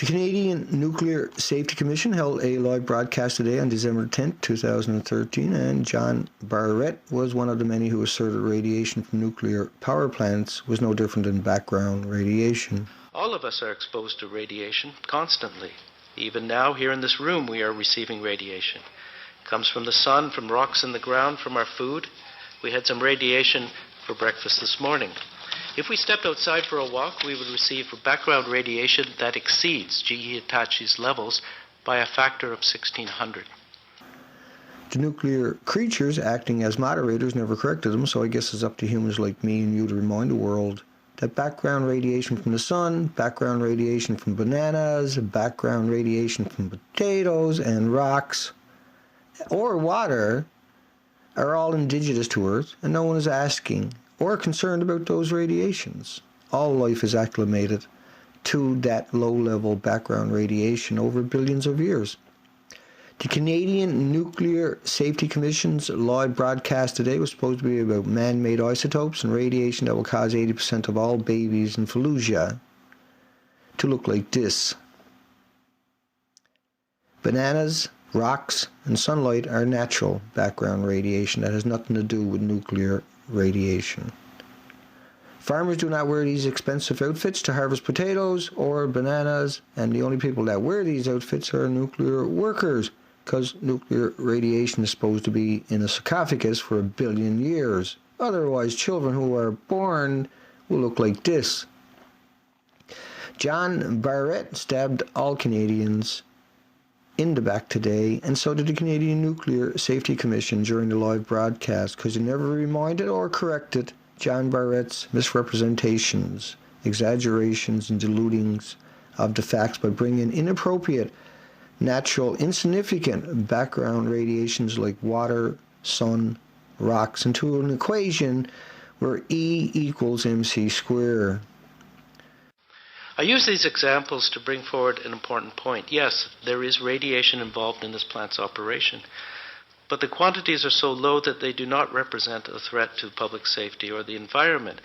The Canadian Nuclear Safety Commission held a live broadcast today on December 10, 2013, and John Barrett was one of the many who asserted radiation from nuclear power plants was no different than background radiation. All of us are exposed to radiation constantly. Even now, here in this room, we are receiving radiation. It comes from the sun, from rocks in the ground, from our food. We had some radiation for breakfast this morning. If we stepped outside for a walk, we would receive background radiation that exceeds GE Hitachi's levels by a factor of 1,600. The nuclear creatures acting as moderators never corrected them, so I guess it's up to humans like me and you to remind the world that background radiation from the sun, background radiation from bananas, background radiation from potatoes and rocks or water are all indigenous to Earth, and no one is asking or concerned about those radiations. All life is acclimated to that low-level background radiation over billions of years. The Canadian Nuclear Safety Commission's live broadcast today was supposed to be about man-made isotopes and radiation that will cause 80% of all babies in Fallujah to look like this. Bananas, rocks, and sunlight are natural background radiation that has nothing to do with nuclear radiation. Farmers do not wear these expensive outfits to harvest potatoes or bananas, and the only people that wear these outfits are nuclear workers, because nuclear radiation is supposed to be in a sarcophagus for 1 billion years. Otherwise, children who are born will look like this. John Barrett stabbed all Canadians in the back today, and so did the Canadian Nuclear Safety Commission during the live broadcast, because they never reminded or corrected John Barrett's misrepresentations, exaggerations, and dilutings of the facts by bringing inappropriate, natural, insignificant background radiations like water, sun, rocks into an equation where E equals mc squared. I use these examples to bring forward an important point. Yes, there is radiation involved in this plant's operation, but the quantities are so low that they do not represent a threat to public safety or the environment.